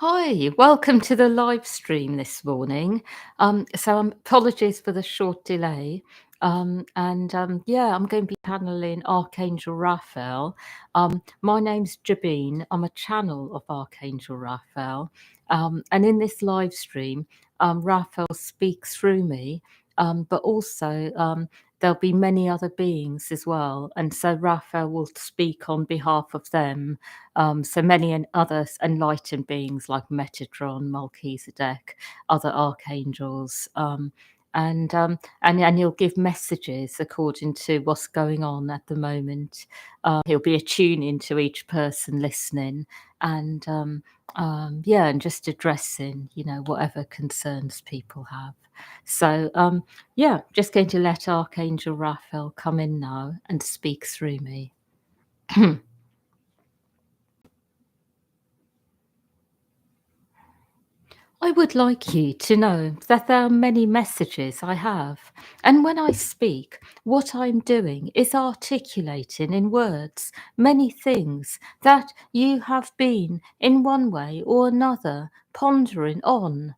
Hi, welcome to the live stream this morning. Apologies for the short delay. I'm going to be channeling Archangel Raphael. My name's Jabeen. I'm a channel of Archangel Raphael. And in this live stream, Raphael speaks through me, but also there'll be many other beings as well. And so Raphael will speak on behalf of them, so many and others enlightened beings like Metatron, Melchizedek, other archangels, and he'll give messages according to what's going on at the moment. He'll be attuning to each person listening, and just addressing, whatever concerns people have. Just going to let Archangel Raphael come in now and speak through me. I would like you to know that there are many messages I have, and when I speak, what I'm doing is articulating in words many things that you have been, in one way or another, pondering on.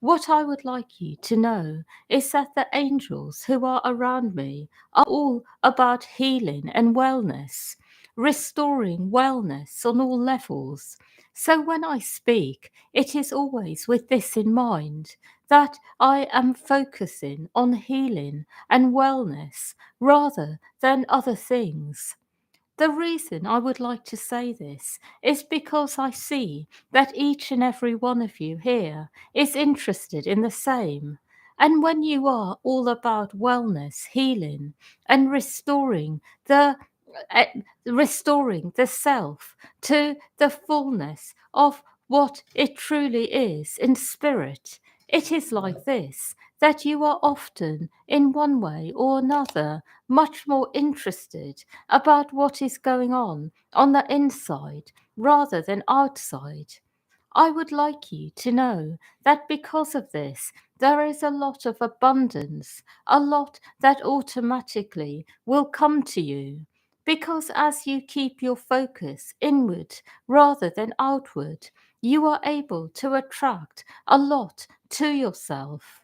What I would like you to know is that the angels who are around me are all about healing and wellness, restoring wellness on all levels. So when I speak, it is always with this in mind, that I am focusing on healing and wellness rather than other things. The reason I would like to say this is because I see that each and every one of you here is interested in the same. And when you are all about wellness, healing, and the uh, restoring the self to the fullness of what it truly is in spirit, it is like this, that you are often, in one way or another, much more interested about what is going on the inside rather than outside. I would like you to know that because of this, there is a lot of abundance, a lot that automatically will come to you. Because as you keep your focus inward rather than outward, you are able to attract a lot to yourself.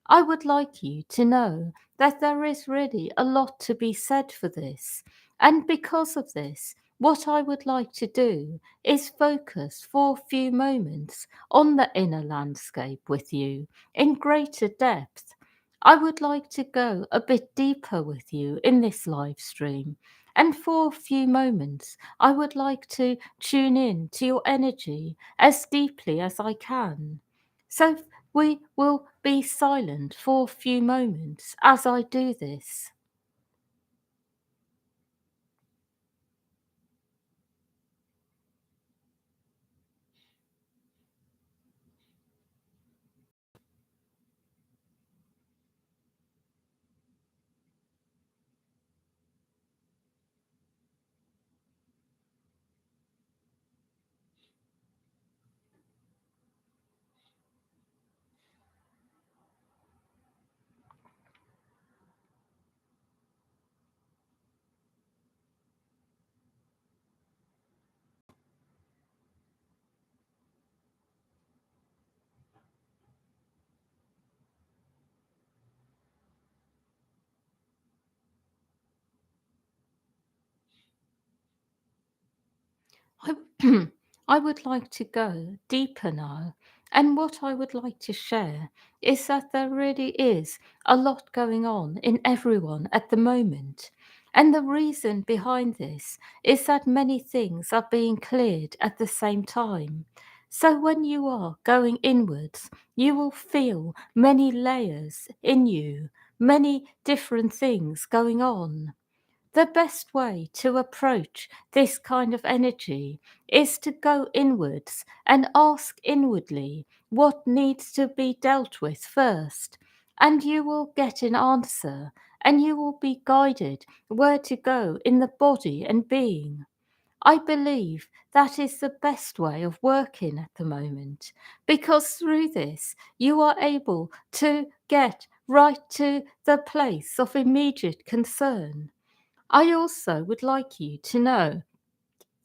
I would like you to know that there is really a lot to be said for this. And because of this, what I would like to do is focus for a few moments on the inner landscape with you in greater depth. I would like to go a bit deeper with you in this live stream. And for a few moments, I would like to tune in to your energy as deeply as I can. So we will be silent for a few moments as I do this. I, I would like to go deeper now. And what I would like to share is that there really is a lot going on in everyone at the moment. And the reason behind this is that many things are being cleared at the same time. So when you are going inwards, you will feel many layers in you, many different things going on. The best way to approach this kind of energy is to go inwards and ask inwardly what needs to be dealt with first, and you will get an answer and you will be guided where to go in the body and being. I believe that is the best way of working at the moment, because through this you are able to get right to the place of immediate concern. I also would like you to know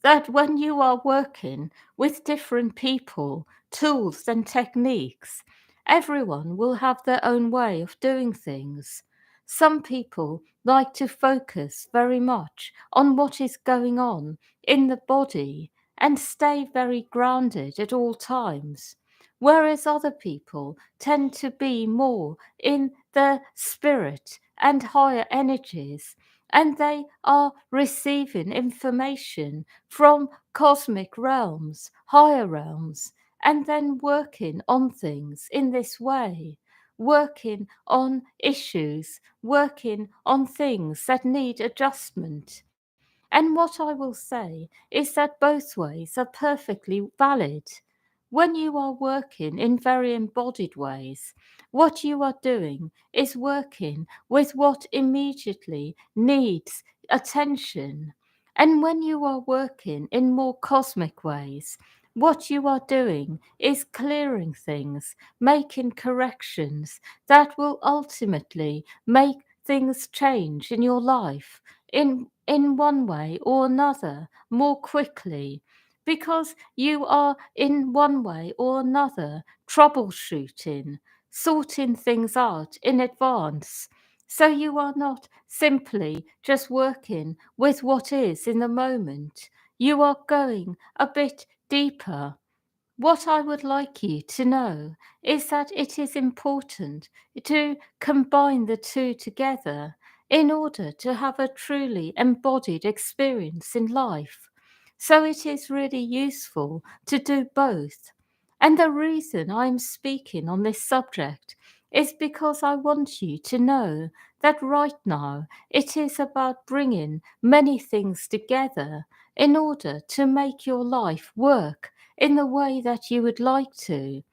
that when you are working with different people, tools, and techniques, everyone will have their own way of doing things. Some people like to focus very much on what is going on in the body and stay very grounded at all times, whereas other people tend to be more in the spirit and higher energies, and they are receiving information from cosmic realms, higher realms, and then working on things in this way, working on issues, working on things that need adjustment. And what I will say is that both ways are perfectly valid. When you are working in very embodied ways, what you are doing is working with what immediately needs attention. And when you are working in more cosmic ways, what you are doing is clearing things, making corrections that will ultimately make things change in your life in one way or another more quickly, because you are in one way or another troubleshooting, sorting things out in advance. So you are not simply just working with what is in the moment. You are going a bit deeper. What I would like you to know is that it is important to combine the two together in order to have a truly embodied experience in life. So it is really useful to do both. And the reason I'm speaking on this subject is because I want you to know that right now it is about bringing many things together in order to make your life work in the way that you would like to,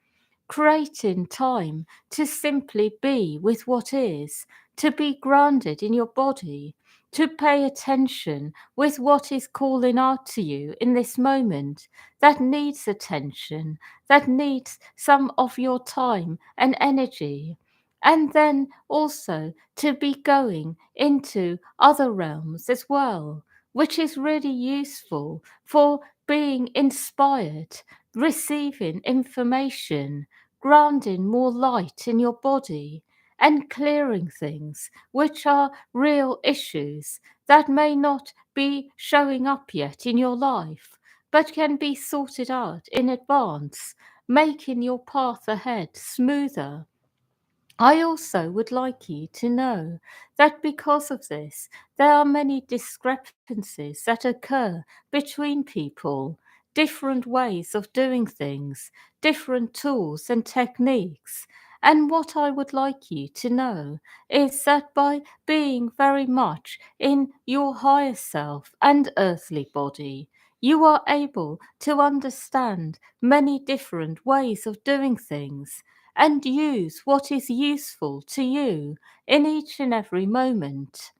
creating time to simply be with what is, to be grounded in your body, to pay attention with what is calling out to you in this moment that needs attention, that needs some of your time and energy. And then also to be going into other realms as well, which is really useful for being inspired, receiving information, grounding more light in your body, and clearing things which are real issues that may not be showing up yet in your life, but can be sorted out in advance, making your path ahead smoother. I also would like you to know that because of this, there are many discrepancies that occur between people, different ways of doing things, different tools and techniques. And what I would like you to know is that by being very much in your higher self and earthly body, you are able to understand many different ways of doing things and use what is useful to you in each and every moment.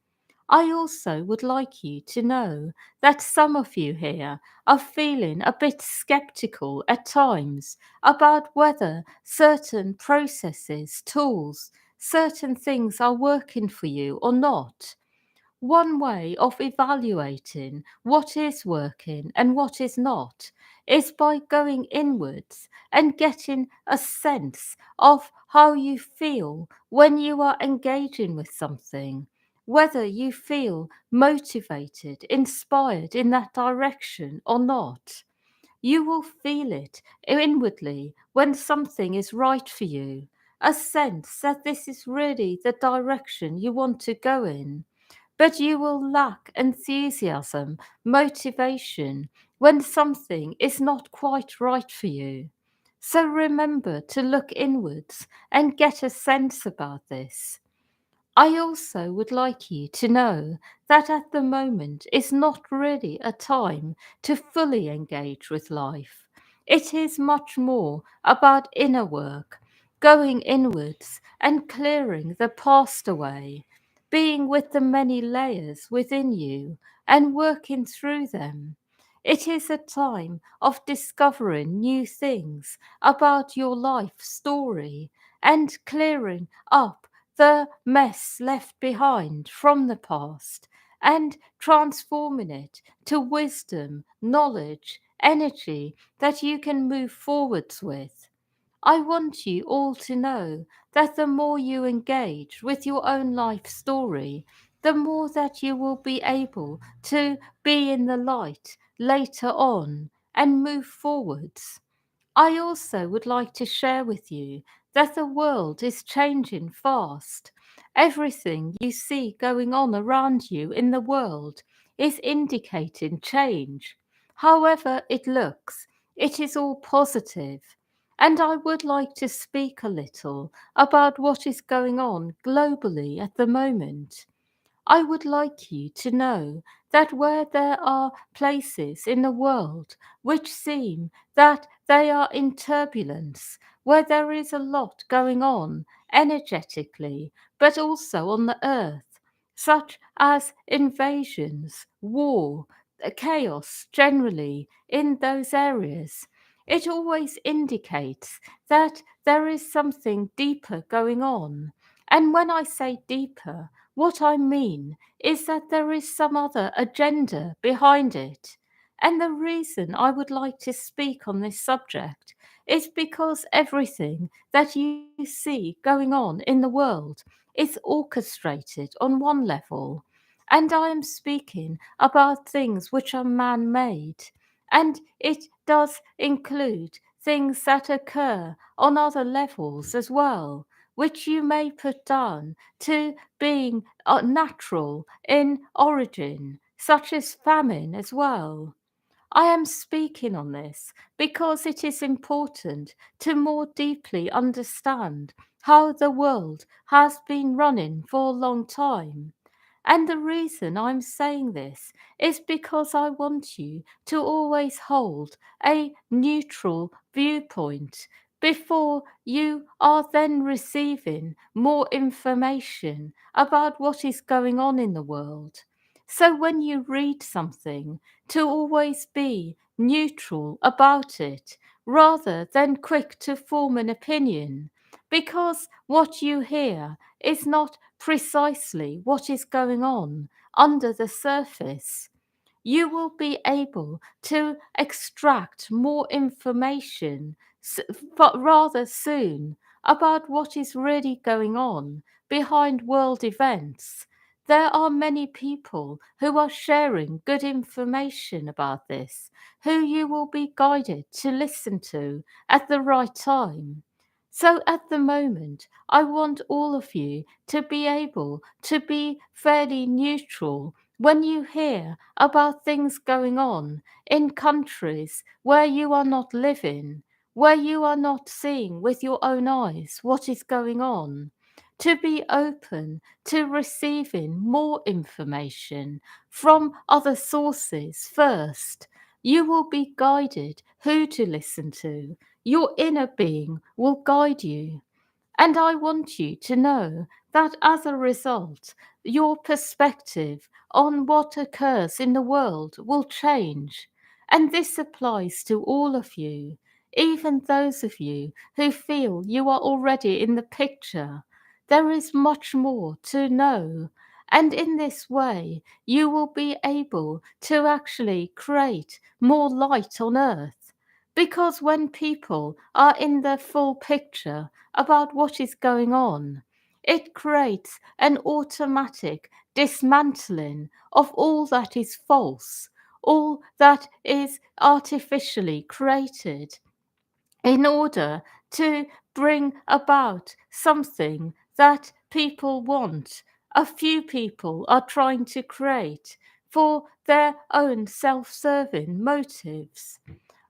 I also would like you to know that some of you here are feeling a bit skeptical at times about whether certain processes, tools, certain things are working for you or not. One way of evaluating what is working and what is not is by going inwards and getting a sense of how you feel when you are engaging with something, whether you feel motivated, inspired in that direction or not. You will feel it inwardly when something is right for you, a sense that this is really the direction you want to go in, but you will lack enthusiasm, motivation when something is not quite right for you. So remember to look inwards and get a sense about this. I also would like you to know that at the moment is not really a time to fully engage with life. It is much more about inner work, going inwards and clearing the past away, being with the many layers within you and working through them. It is a time of discovering new things about your life story and clearing up the mess left behind from the past and transforming it to wisdom, knowledge, energy that you can move forwards with. I want you all to know that the more you engage with your own life story, the more that you will be able to be in the light later on and move forwards. I also would like to share with you that the world is changing fast. Everything you see going on around you in the world is indicating change. However it looks, it is all positive. And I would like to speak a little about what is going on globally at the moment. I would like you to know that where there are places in the world which seem that they are in turbulence, where there is a lot going on energetically, but also on the earth, such as invasions, war, chaos generally in those areas, it always indicates that there is something deeper going on. And when I say deeper, what I mean is that there is some other agenda behind it. And the reason I would like to speak on this subject is because everything that you see going on in the world is orchestrated on one level. And I am speaking about things which are man made. And it does include things that occur on other levels as well, which you may put down to being natural in origin, such as famine as well. I am speaking on this because it is important to more deeply understand how the world has been running for a long time. And the reason I'm saying this is because I want you to always hold a neutral viewpoint before you are then receiving more information about what is going on in the world. So when you read something, to always be neutral about it rather than quick to form an opinion, because what you hear is not precisely what is going on under the surface. You will be able to extract more information but rather soon about what is really going on behind world events. There are many people who are sharing good information about this, who you will be guided to listen to at the right time. So at the moment, I want all of you to be able to be fairly neutral when you hear about things going on in countries where you are not living, where you are not seeing with your own eyes what is going on, to be open to receiving more information from other sources first. You will be guided who to listen to. Your inner being will guide you. And I want you to know that as a result, your perspective on what occurs in the world will change. And this applies to all of you, even those of you who feel you are already in the picture. There is much more to know. And in this way, you will be able to actually create more light on earth. Because when people are in the full picture about what is going on, it creates an automatic dismantling of all that is false, all that is artificially created, in order to bring about something that people want. A few people are trying to create for their own self serving motives.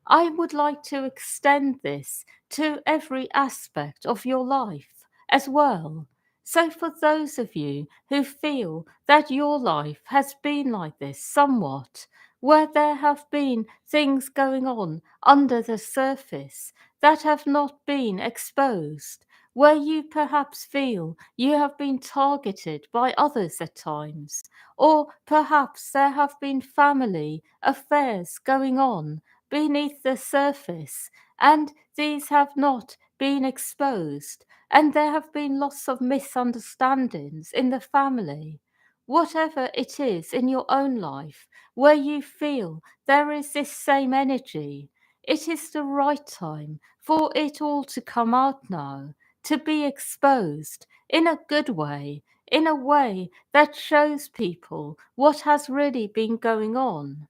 I would like to extend this to every aspect of your life as well. So, for those of you who feel that your life has been like this somewhat, where there have been things going on under the surface that have not been exposed, where you perhaps feel you have been targeted by others at times, or perhaps there have been family affairs going on beneath the surface, and these have not been exposed, and there have been lots of misunderstandings in the family. whatever it is in your own life where you feel there is this same energy, it is the right time for it all to come out now, to be exposed in a good way, in a way that shows people what has really been going on.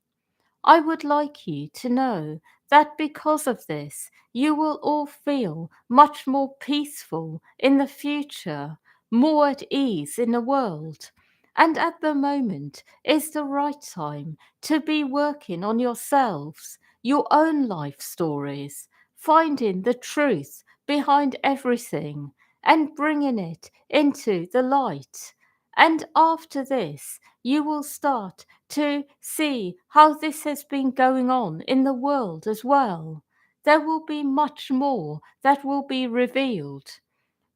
I would like you to know that because of this, you will all feel much more peaceful in the future, more at ease in the world. And at the moment is the right time to be working on yourselves, your own life stories, finding the truth behind everything and bringing it into the light. And after this, you will start to see how this has been going on in the world as well. There will be much more that will be revealed.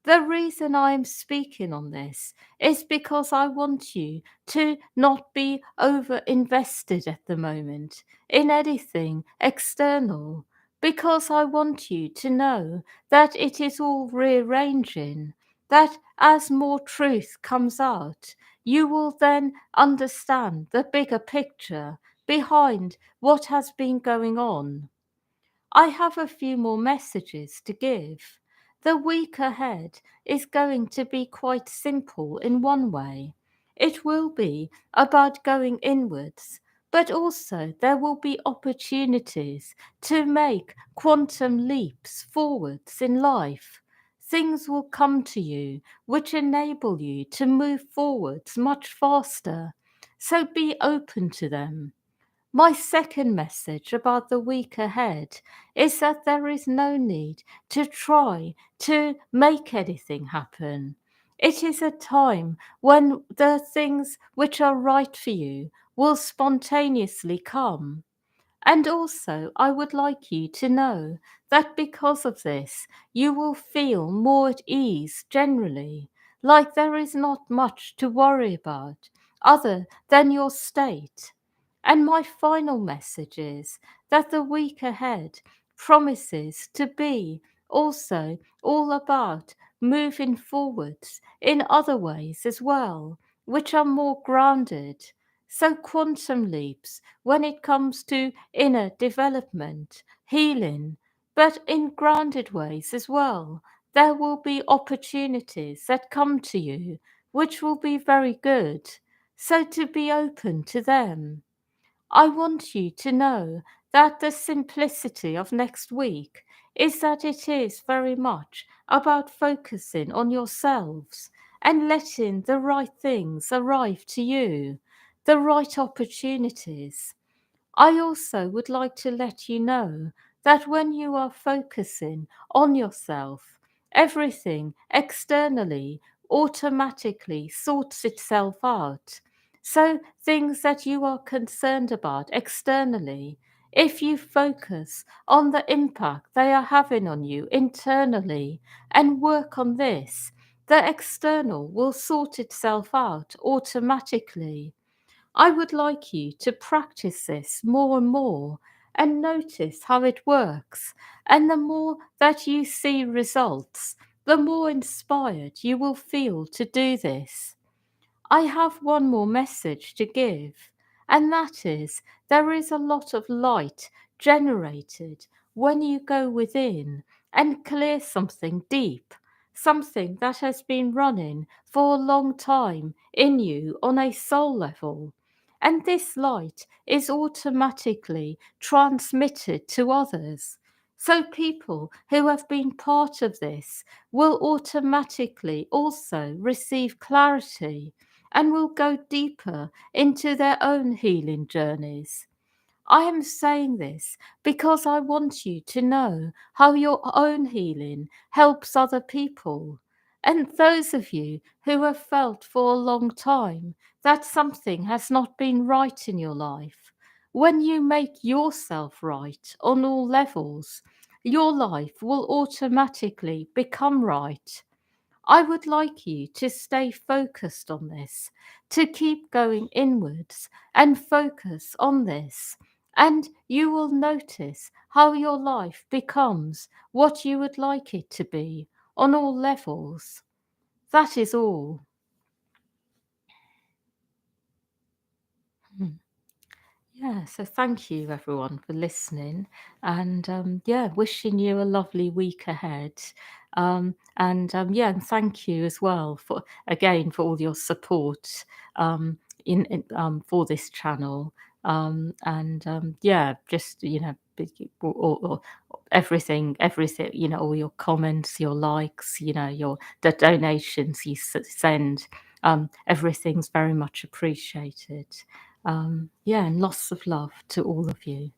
The reason I am speaking on this is because I want you to not be over invested at the moment in anything external, because I want you to know that it is all rearranging, that as more truth comes out, you will then understand the bigger picture behind what has been going on. I have a few more messages to give. The week ahead is going to be quite simple in one way. It will be about going inwards, but also there will be opportunities to make quantum leaps forwards in life. Things will come to you which enable you to move forwards much faster. So be open to them. My second message about the week ahead is that there is no need to try to make anything happen. It is a time when the things which are right for you will spontaneously come. And also, I would like you to know that because of this, you will feel more at ease generally, like there is not much to worry about other than your state. And my final message is that the week ahead promises to be also all about moving forwards in other ways as well, which are more grounded. So, quantum leaps when it comes to inner development, healing, but in grounded ways as well. There will be opportunities that come to you which will be very good. So, to be open to them. I want you to know that the simplicity of next week is that it is very much about focusing on yourselves and letting the right things arrive to you, the right opportunities. I also would like to let you know that when you are focusing on yourself, everything externally automatically sorts itself out. So, things that you are concerned about externally, if you focus on the impact they are having on you internally and work on this, the external will sort itself out automatically. I would like you to practice this more and more and notice how it works. And the more that you see results, the more inspired you will feel to do this. I have one more message to give, and that is there is a lot of light generated when you go within and clear something deep, something that has been running for a long time in you on a soul level. And this light is automatically transmitted to others. So people who have been part of this will automatically also receive clarity and will go deeper into their own healing journeys. I am saying this because I want you to know how your own healing helps other people. And those of you who have felt for a long time that something has not been right in your life, when you make yourself right on all levels, your life will automatically become right. I would like you to stay focused on this, to keep going inwards and focus on this. And you will notice how your life becomes what you would like it to be on all levels. That is all. Yeah, so thank you everyone for listening, and yeah, wishing you a lovely week ahead. Yeah, and thank you as well for again for all your support for this channel. Yeah, just everything, all your comments, your likes, the donations you send. Everything's very much appreciated. Yeah, and lots of love to all of you.